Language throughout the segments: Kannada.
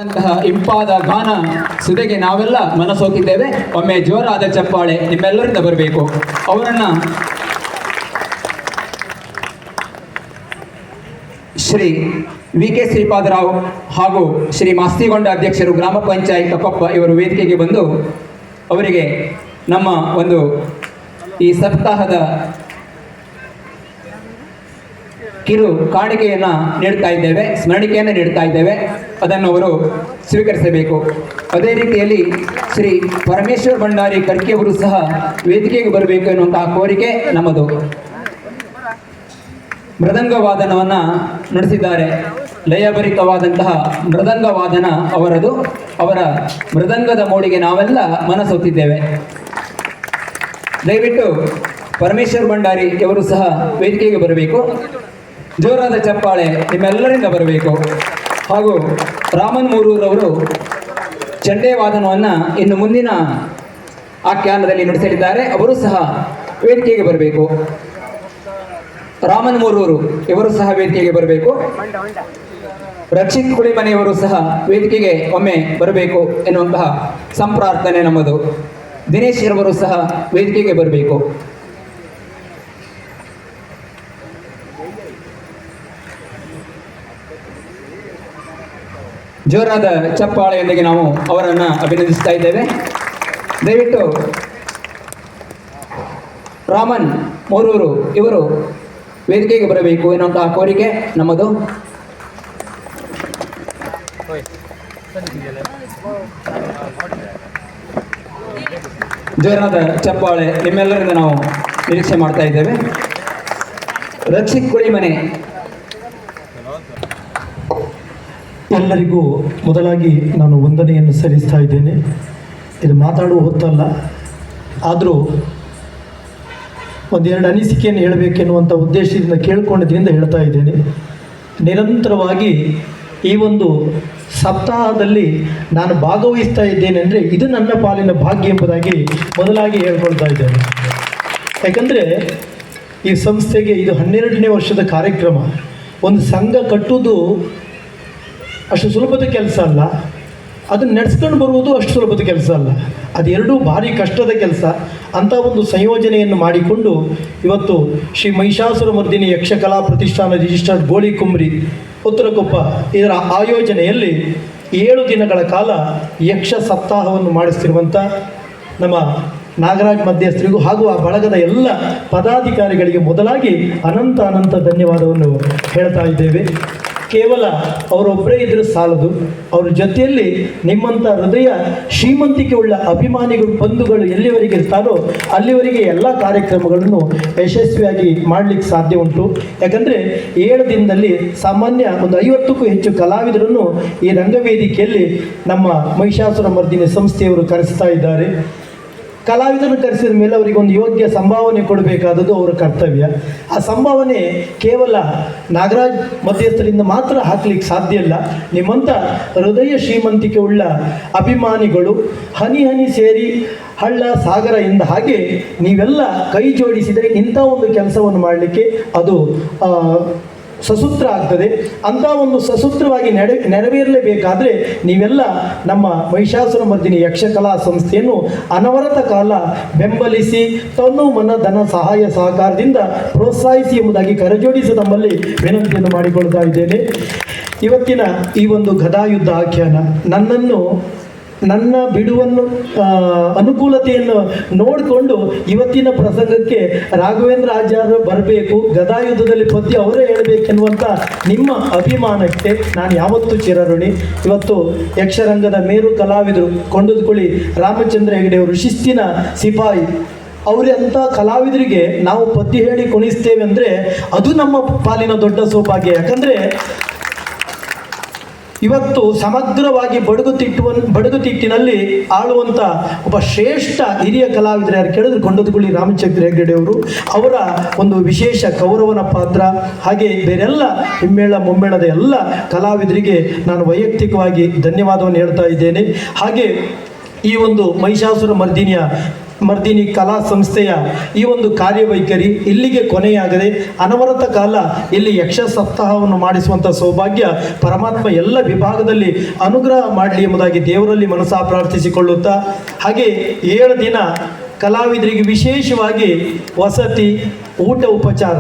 ಅಂತಹ ಇಂಪಾದ ಗಾನ ಸುದೆಗೆ ನಾವೆಲ್ಲ ಮನಸೋತಿದ್ದೇವೆ. ಒಮ್ಮೆ ಜೋರಾದ ಚಪ್ಪಾಳೆ ನಿಮ್ಮೆಲ್ಲರಿಂದ ಬರಬೇಕು. ಅವರನ್ನ ಶ್ರೀ ವಿ.ಕೆ. ಶ್ರೀಪಾದರಾವ್ ಹಾಗೂ ಶ್ರೀ ಮಾಸ್ತಿಗೊಂಡ ಅಧ್ಯಕ್ಷರು ಗ್ರಾಮ ಪಂಚಾಯತ್ ಕೊಪ್ಪ ಇವರು ವೇದಿಕೆಗೆ ಬಂದು ಅವರಿಗೆ ನಮ್ಮ ಒಂದು ಈ ಸಪ್ತಾಹದ ಕಿರು ಕಾಣಿಕೆಯನ್ನು ನೀಡ್ತಾ ಇದ್ದೇವೆ, ಸ್ಮರಣಿಕೆಯನ್ನು ನೀಡ್ತಾ ಇದ್ದೇವೆ. ಅದನ್ನು ಅವರು ಸ್ವೀಕರಿಸಬೇಕು. ಅದೇ ರೀತಿಯಲ್ಲಿ ಶ್ರೀ ಪರಮೇಶ್ವರ ಭಂಡಾರಿ ಕರ್ಕಿಯವರು ಸಹ ವೇದಿಕೆಗೆ ಬರಬೇಕು ಎನ್ನುವಂತಹ ಕೋರಿಕೆ ನಮ್ಮದು. ಮೃದಂಗ ವಾದನವನ್ನು ನಡೆಸಿದ್ದಾರೆ. ಲಯಭರಿತವಾದಂತಹ ಮೃದಂಗ ವಾದನ ಅವರದು. ಅವರ ಮೃದಂಗದ ಮೋಡಿಗೆ ನಾವೆಲ್ಲ ಮನಸೋತಿದ್ದೇವೆ. ದಯವಿಟ್ಟು ಪರಮೇಶ್ವರ ಭಂಡಾರಿ ಅವರು ಸಹ ವೇದಿಕೆಗೆ ಬರಬೇಕು. ಜೋರಾದ ಚಪ್ಪಾಳೆ ನಿಮ್ಮೆಲ್ಲರಿಂದ ಬರಬೇಕು. ಹಾಗೂ ರಾಮನ್ ಮೂರೂರವರು ಚಂಡೆ ವಾದನವನ್ನು ಇನ್ನು ಮುಂದಿನ ಆಖ್ಯಾನದಲ್ಲಿ ನುಡಿಸಲಿದ್ದಾರೆ. ಅವರು ಸಹ ವೇದಿಕೆಗೆ ಬರಬೇಕು. ರಾಮನ್ ಮೂರೂರು ಇವರು ಸಹ ವೇದಿಕೆಗೆ ಬರಬೇಕು. ರಕ್ಷಿತ್ ಕುಳಿಮನೆಯವರು ಸಹ ವೇದಿಕೆಗೆ ಒಮ್ಮೆ ಬರಬೇಕು ಎನ್ನುವಂತಹ ಸಂಪ್ರಾರ್ಥನೆ ನಮ್ಮದು. ದಿನೇಶ್ ರವರು ಸಹ ವೇದಿಕೆಗೆ ಬರಬೇಕು. ಜೋರಾದ ಚಪ್ಪಾಳೆಯೊಂದಿಗೆ ನಾವು ಅವರನ್ನು ಅಭಿನಂದಿಸ್ತಾ ಇದ್ದೇವೆ. ದಯವಿಟ್ಟು ರಾಮನ್ ಮೂರೂರು ಇವರು ವೇದಿಕೆಗೆ ಬರಬೇಕು ಎನ್ನುವಂತಹ ಕೋರಿಕೆ ನಮ್ಮದು. ಜೋರಾದ ಚಪ್ಪಾಳೆ ನಿಮ್ಮೆಲ್ಲರಿಂದ ನಾವು ನಿರೀಕ್ಷೆ ಮಾಡ್ತಾ ಇದ್ದೇವೆ. ರಕ್ಷಿತ್ ಕುಳಿಮನೆ. ಎಲ್ಲರಿಗೂ ಮೊದಲಾಗಿ ನಾನು ವಂದನೆಯನ್ನು ಸಲ್ಲಿಸ್ತಾ ಇದ್ದೇನೆ. ಇದು ಮಾತಾಡುವ ಹೊತ್ತಲ್ಲ, ಆದರೂ ಒಂದೆರಡು ಅನಿಸಿಕೆಯನ್ನು ಹೇಳಬೇಕೆನ್ನುವಂಥ ಉದ್ದೇಶದಿಂದ ಕೇಳಿಕೊಂಡಿದ್ದರಿಂದ ಹೇಳ್ತಾ ಇದ್ದೇನೆ. ನಿರಂತರವಾಗಿ ಈ ಒಂದು ಸಪ್ತಾಹದಲ್ಲಿ ನಾನು ಭಾಗವಹಿಸ್ತಾ ಇದ್ದೇನೆ ಅಂದರೆ ಇದು ನನ್ನ ಪಾಲಿನ ಭಾಗ್ಯ ಎಂಬುದಾಗಿ ಮೊದಲಾಗಿ ಹೇಳ್ಕೊಳ್ತಾ ಇದ್ದೇನೆ. ಯಾಕಂದರೆ ಈ ಸಂಸ್ಥೆಗೆ ಇದು 12ನೇ ವರ್ಷದ ಕಾರ್ಯಕ್ರಮ. ಒಂದು ಸಂಘ ಕಟ್ಟುವುದು ಅಷ್ಟು ಸುಲಭದ ಕೆಲಸ ಅಲ್ಲ, ಅದನ್ನು ನಡೆಸ್ಕೊಂಡು ಬರುವುದು ಅಷ್ಟು ಸುಲಭದ ಕೆಲಸ ಅಲ್ಲ. ಅದೆರಡೂ ಭಾರಿ ಕಷ್ಟದ ಕೆಲಸ. ಅಂಥ ಒಂದು ಸಂಯೋಜನೆಯನ್ನು ಮಾಡಿಕೊಂಡು ಇವತ್ತು ಶ್ರೀ ಮಹಿಷಾಸುರ ಮರ್ದಿನಿ ಯಕ್ಷಕಲಾ ಪ್ರತಿಷ್ಠಾನ ರಿಜಿಸ್ಟರ್ಡ್ ಗೋಳಿಕುಮ್ರಿ ಉತ್ತರಕೊಪ್ಪ ಇದರ ಆಯೋಜನೆಯಲ್ಲಿ 7 ದಿನಗಳ ಕಾಲ ಯಕ್ಷ ಸಪ್ತಾಹವನ್ನು ಮಾಡಿಸ್ತಿರುವಂಥ ನಮ್ಮ ನಾಗರಾಜ್ ಮಧ್ಯಸ್ಥರಿಗೂ ಹಾಗೂ ಆ ಬಳಗದ ಎಲ್ಲ ಪದಾಧಿಕಾರಿಗಳಿಗೆ ಮೊದಲಾಗಿ ಅನಂತ ಧನ್ಯವಾದವನ್ನು ಹೇಳ್ತಾ ಇದ್ದೇವೆ. ಕೇವಲ ಅವರೊಬ್ಬರೇ ಇದ್ದರೆ ಸಾಲದು, ಅವ್ರ ಜೊತೆಯಲ್ಲಿ ನಿಮ್ಮಂಥ ಹೃದಯ ಶ್ರೀಮಂತಿಕೆ ಉಳ್ಳ ಅಭಿಮಾನಿಗಳು ಬಂಧುಗಳು ಎಲ್ಲಿವರೆಗೆ ಇರ್ತಾರೋ ಅಲ್ಲಿವರೆಗೆ ಎಲ್ಲ ಕಾರ್ಯಕ್ರಮಗಳನ್ನು ಯಶಸ್ವಿಯಾಗಿ ಮಾಡಲಿಕ್ಕೆ ಸಾಧ್ಯ ಉಂಟು. ಯಾಕಂದರೆ 7 ದಿನದಲ್ಲಿ ಸಾಮಾನ್ಯ ಒಂದು 50ಕ್ಕೂ ಹೆಚ್ಚು ಕಲಾವಿದರನ್ನು ಈ ರಂಗವೇದಿಕೆಯಲ್ಲಿ ನಮ್ಮ ಮಹಿಷಾಸುರ ಮರ್ದಿನಿ ಸಂಸ್ಥೆಯವರು ಕರೆಸ್ತಾ ಇದ್ದಾರೆ. ಕಲಾವಿದರನ್ನು ಕರೆಸಿದ ಮೇಲೆ ಅವರಿಗೆ ಒಂದು ಯೋಗ್ಯ ಸಂಭಾವನೆ ಕೊಡಬೇಕಾದದ್ದು ಅವರ ಕರ್ತವ್ಯ. ಆ ಸಂಭಾವನೆ ಕೇವಲ ನಾಗರಾಜ್ ಮಧ್ಯಸ್ಥರಿಂದ ಮಾತ್ರ ಹಾಕಲಿಕ್ಕೆ ಸಾಧ್ಯ ಇಲ್ಲ. ನಿಮ್ಮಂಥ ಹೃದಯ ಶ್ರೀಮಂತಿಕೆ ಉಳ್ಳ ಅಭಿಮಾನಿಗಳು ಹನಿ ಸೇರಿ ಹಳ್ಳ ಸಾಗರ ಎಂದ ಹಾಗೆ ನೀವೆಲ್ಲ ಕೈ ಜೋಡಿಸಿದರೆ ಇಂಥ ಒಂದು ಕೆಲಸವನ್ನು ಮಾಡಲಿಕ್ಕೆ ಅದು ಸಸೂತ್ರ ಆಗ್ತದೆ. ಅಂಥ ಒಂದು ಸಸೂತ್ರವಾಗಿ ನೆರವೇರಲೇಬೇಕಾದರೆ ನೀವೆಲ್ಲ ನಮ್ಮ ಮಹಿಷಾಸುರ ಮರ್ದಿನಿ ಯಕ್ಷಕಲಾ ಸಂಸ್ಥೆಯನ್ನು ಅನವರತ ಕಾಲ ಬೆಂಬಲಿಸಿ ತನು ಮನ ಧನ ಸಹಾಯ ಸಹಕಾರದಿಂದ ಪ್ರೋತ್ಸಾಹಿಸಿ ಎಂಬುದಾಗಿ ಕರೆಜೋಡಿಸಿ ನಮ್ಮಲ್ಲಿ ವಿನಂತಿಯನ್ನು ಮಾಡಿಕೊಳ್ತಾ ಇದ್ದೇನೆ. ಇವತ್ತಿನ ಈ ಒಂದು ಗದಾಯುದ್ಧ ಆಖ್ಯಾನ ನನ್ನ ಬಿಡುವನ್ನು ಅನುಕೂಲತೆಯನ್ನು ನೋಡಿಕೊಂಡು ಇವತ್ತಿನ ಪ್ರಸಂಗಕ್ಕೆ ರಾಘವೇಂದ್ರ ಆಚಾರ್ಯರು ಬರಬೇಕು, ಗದಾಯುದ್ಧದಲ್ಲಿ ಪದ್ಯ ಅವರೇ ಹೇಳಬೇಕೆನ್ನುವಂಥ ನಿಮ್ಮ ಅಭಿಮಾನಕ್ಕೆ ನಾನು ಯಾವತ್ತೂ ಚಿರಋಣಿ. ಇವತ್ತು ಯಕ್ಷರಂಗದ ಮೇರು ಕಲಾವಿದರು ಕೊಂಡದ್ಕುಳಿ ರಾಮಚಂದ್ರ ಹೆಗಡೆ ಅವರು ಶಿಸ್ತಿನ ಸಿಪಾಯಿ. ಅವರಂಥ ಕಲಾವಿದರಿಗೆ ನಾವು ಪದ್ಯ ಹೇಳಿ ಕುಣಿಸ್ತೇವೆ ಅಂದರೆ ಅದು ನಮ್ಮ ಪಾಲಿನ ದೊಡ್ಡ ಸೌಭಾಗ್ಯ. ಯಾಕಂದರೆ ಇವತ್ತು ಸಮಗ್ರವಾಗಿ ಬಡಗುತಿಟ್ಟಿನಲ್ಲಿ ಆಳುವಂಥ ಒಬ್ಬ ಶ್ರೇಷ್ಠ ಹಿರಿಯ ಕಲಾವಿದರು ಯಾರು ಕೇಳಿದ್ರು ಕೊಂಡದ್ಕುಳಿ ರಾಮಚಂದ್ರ ಹೆಗಡೆಯವರು. ಅವರ ಒಂದು ವಿಶೇಷ ಕೌರವನ ಪಾತ್ರ, ಹಾಗೆ ಬೇರೆಲ್ಲ ಹಿಮ್ಮೇಳ ಮುಮ್ಮೇಳದ ಎಲ್ಲ ಕಲಾವಿದರಿಗೆ ನಾನು ವೈಯಕ್ತಿಕವಾಗಿ ಧನ್ಯವಾದವನ್ನು ಹೇಳ್ತಾ ಇದ್ದೇನೆ. ಹಾಗೆ ಈ ಒಂದು ಮಹಿಷಾಸುರ ಮರ್ದಿನಿಯ ಮರ್ದಿನಿ ಕಲಾ ಸಂಸ್ಥೆಯ ಈ ಒಂದು ಕಾರ್ಯವೈಖರಿ ಇಲ್ಲಿಗೆ ಕೊನೆಯಾಗದೆ ಅನವರತ ಕಾಲ ಇಲ್ಲಿ ಯಕ್ಷ ಸಪ್ತಾಹವನ್ನು ಮಾಡಿಸುವಂಥ ಸೌಭಾಗ್ಯ ಪರಮಾತ್ಮ ಎಲ್ಲ ವಿಭಾಗದಲ್ಲಿ ಅನುಗ್ರಹ ಮಾಡಲಿ ಎಂಬುದಾಗಿ ದೇವರಲ್ಲಿ ಮನಸಾ ಪ್ರಾರ್ಥಿಸಿಕೊಳ್ಳುತ್ತಾ, ಹಾಗೆ 7 ದಿನ ಕಲಾವಿದರಿಗೆ ವಿಶೇಷವಾಗಿ ವಸತಿ, ಊಟ ಉಪಚಾರ,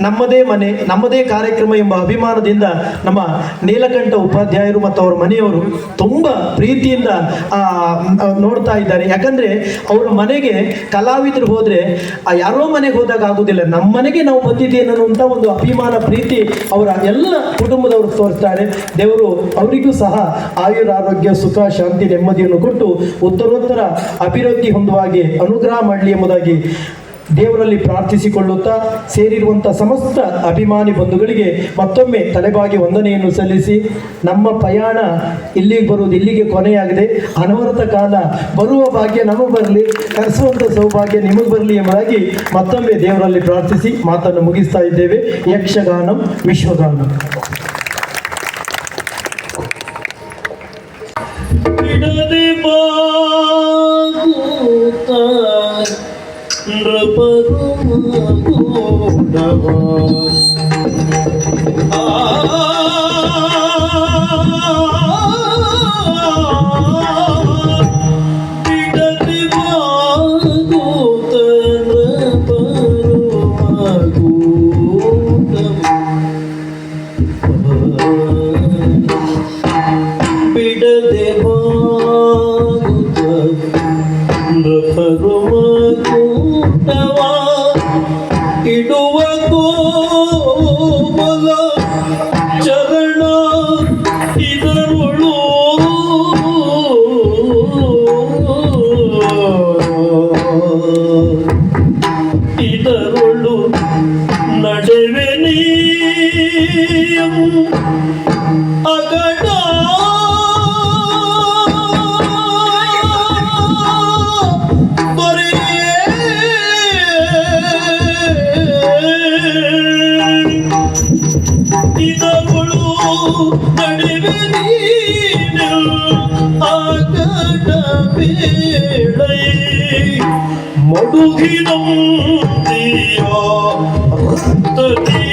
ನಮ್ಮದೇ ಮನೆ ನಮ್ಮದೇ ಕಾರ್ಯಕ್ರಮ ಎಂಬ ಅಭಿಮಾನದಿಂದ ನಮ್ಮ ನೀಲಕಂಠ ಉಪಾಧ್ಯಾಯರು ಮತ್ತು ಅವರ ಮನೆಯವರು ತುಂಬ ಪ್ರೀತಿಯಿಂದ ನೋಡ್ತಾ ಇದ್ದಾರೆ. ಯಾಕಂದರೆ ಅವರ ಮನೆಗೆ ಕಲಾವಿದರು ಹೋದರೆ ಯಾರೋ ಮನೆಗೆ ಹೋದಾಗ ಆಗೋದಿಲ್ಲ, ನಮ್ಮ ಮನೆಗೆ ನಾವು ಬಂದಿದ್ದೇನೆ ಅನ್ನುವಂಥ ಒಂದು ಅಭಿಮಾನ ಪ್ರೀತಿ ಅವರ ಎಲ್ಲ ಕುಟುಂಬದವರು ತೋರಿಸ್ತಾರೆ. ದೇವರು ಅವರಿಗೂ ಸಹ ಆಯುರಾರೋಗ್ಯ ಸುಖ ಶಾಂತಿ ನೆಮ್ಮದಿಯನ್ನು ಕೊಟ್ಟು ಉತ್ತರೋತ್ತರ ಅಭಿವೃದ್ಧಿ ಹೊಂದುವ ಹಾಗೆ ಅನುಗ್ರಹ ಮಾಡಲಿ ಎಂಬುದಾಗಿ ದೇವರಲ್ಲಿ ಪ್ರಾರ್ಥಿಸಿಕೊಳ್ಳುತ್ತಾ, ಸೇರಿರುವಂಥ ಸಮಸ್ತ ಅಭಿಮಾನಿ ಬಂಧುಗಳಿಗೆ ಮತ್ತೊಮ್ಮೆ ತಲೆಬಾಗಿ ವಂದನೆಯನ್ನು ಸಲ್ಲಿಸಿ, ನಮ್ಮ ಪ್ರಯಾಣ ಇಲ್ಲಿಗೆ ಬರುವುದು ಇಲ್ಲಿಗೆ ಕೊನೆಯಾಗಿದೆ. ಅನವರತ ಕಾಲ ಬರುವ ಭಾಗ್ಯ ನಮಗೆ ಬರಲಿ, ಕರೆಸುವಂಥ ಸೌಭಾಗ್ಯ ನಿಮಗೆ ಬರಲಿ ಎಂಬುದಾಗಿ ಮತ್ತೊಮ್ಮೆ ದೇವರಲ್ಲಿ ಪ್ರಾರ್ಥಿಸಿ ಮಾತನ್ನು ಮುಗಿಸ್ತಾ ಇದ್ದೇವೆ. ಯಕ್ಷಗಾನಂ ವಿಶ್ವಗಾನಂ. ಇಡುವ ಕೋಮಲ ಚರಣ ಇದರುಳು ಇದರುಳು ನಡೆವೆ ನೀಯಂ ಅಗಡ ಇದರುಳು ನಡೆವೆ ನೀನು ಅಗಡ ಬೇಳೈ ಮಡುಗಿದಂ ದಿಯ ತದಿ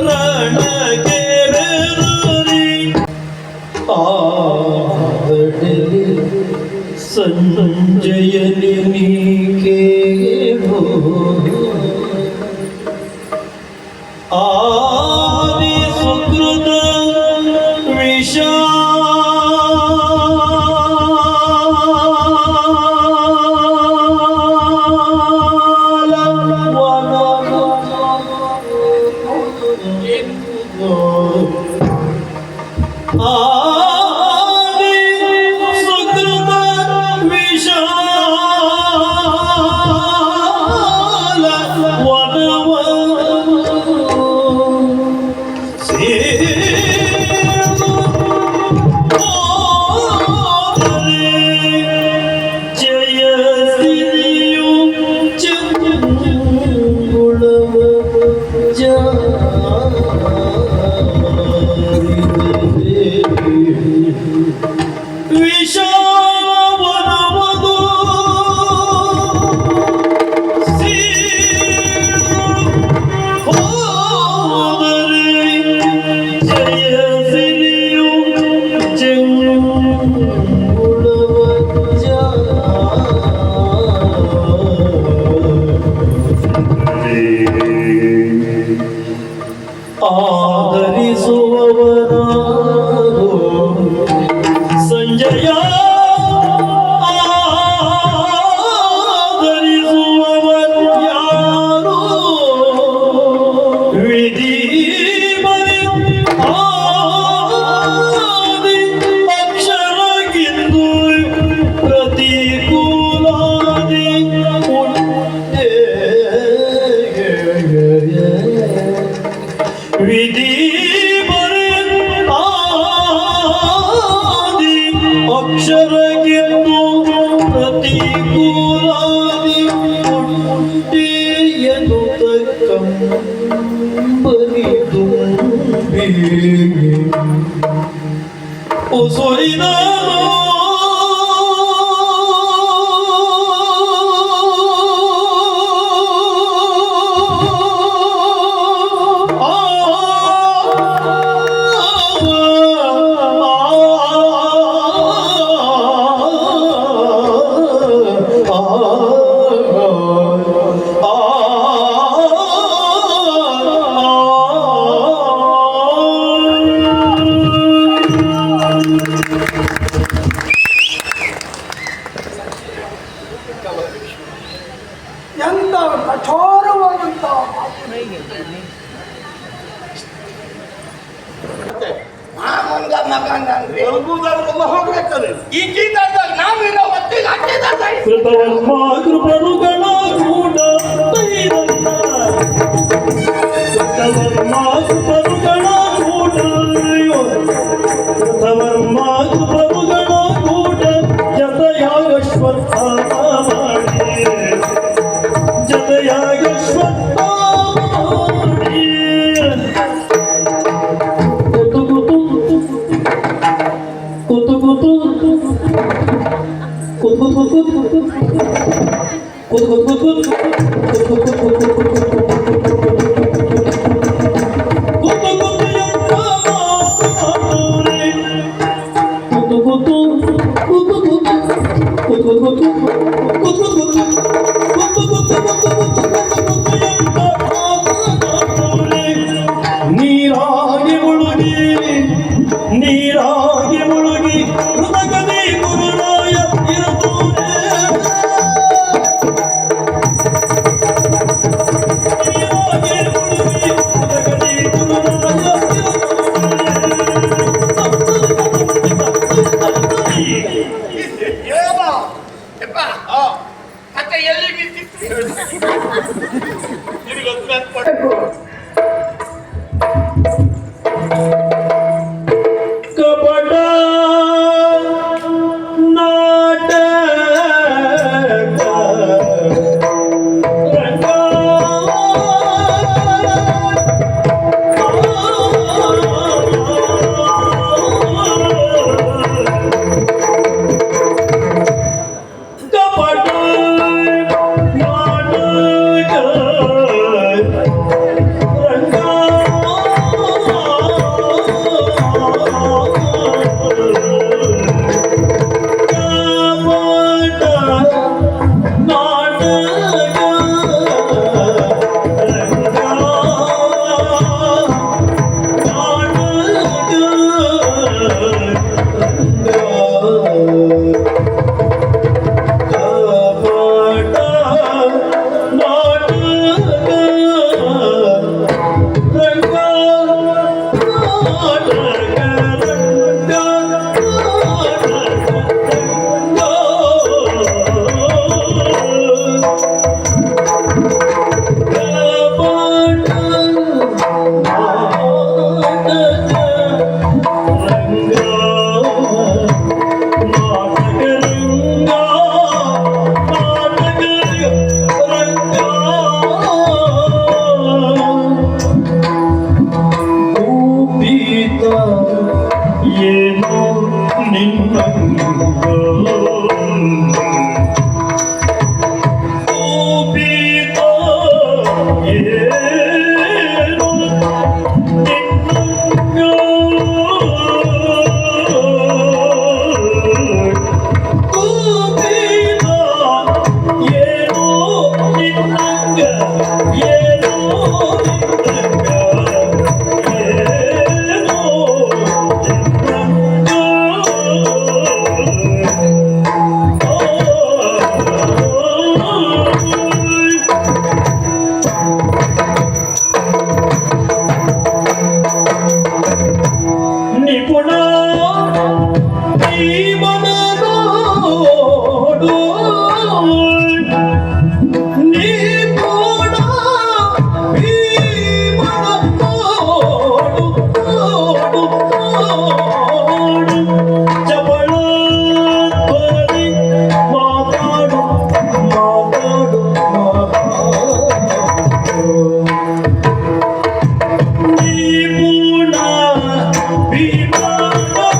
ರಣಗೆ ಬೆರರಿ ಆದಡಲಿ ಸಂಜಯನಿ ನೀಕೆ ಆದಿ ಸುಕೃತ ವಿಷಾಲ ಆದಿ ಸುಕೃತ ವಿಷಾಲ ವನವ ಜಯ ಸಿರಿಯು ಚಂಗುಳವ ವಿಷಾವನವದು ಹೋದರೆ ಜಯ ಸಿರಿಯು ಚಂಗುಳವ ಆಧರಿಸುವವರಾರು ಸಂಜಯ ಆಧರಿಸುವವರು ಯಾರು ವಿಧಿ ಬರೆ ಆದಿ ಅಕ್ಷರಗಿಂದು ಪ್ರತಿಕೂಲಾದಿ ಉಂಟೆ ವಿಧಿ ಬರೆ ಆದಿ ಅಕ್ಷರಗಿಂದು ಪ್ರತಿಕೂಲಾದಿ ಉಂಟೆ ಎನ್ನುತ್ತ ಕಂಬನಿ ತುಂಬಿ ಉಸುರಿದನು ಬಂದಂದ್ರೆ ಎಲ್ಲ ಹೋಗ್ಬೇಕಾದ್ರೆ ಈ ಚೀತಾಡ್ದಾಗ ನಾವಿರೋ ಹೊತ್ತಿಗೆ ಹಚ್ಚಿದ ಕೃತವರ್ಮ ಕೃಪರುಗಳ ಕೂಡ ತೈರನ್ನ ಕೃತವರ್ಮ ಕೃಪರುಗಳ ಕೂಡ ಕೃತವರ್ಮ ಕೃಪರುಗಳ ಕೂಡ ಜತಯಾಗಶ್ವತ್ಥ ಮಾಡಿ ಜತಯಾಗಶ್ವತ್ಥ ಮಾಡಿ ಕುತು ಕುತು ಕುತು ಕುತು ನೀರಾಗಿ ಮುಳುಗಿ ನೀರಾಗಿ ಮುಳುಗಿ ಹೃದಯದಿ ಗುರುರಾಯ ಇರತೂರೆ ನೀರಾಗಿ ಮುಳುಗಿ ಹೃದಯದಿ ಗುರುರಾಯ ಏನೋ ಯಪ್ಪ ಮತ್ತೆ ಎಲ್ಲಿ ನಿಂತಿತ್ತು ನಿನಗೊಂದು ನೆನ್ಪು ಕಪಟ ನಾಟಕ ರಂಗ ಕಪಟ ನಾಟಕ ರಂಗ ಏನೋ ನಿನ್ನ ಏನೋ ನಿಪುಣ ಮನೋಡು ನಿಪುಣ ಚಪಳ ಬರಿ ಮಾತಾಡು ಮಾತಾಡು ನಿಪುಣ ಭೀಮನೋಡು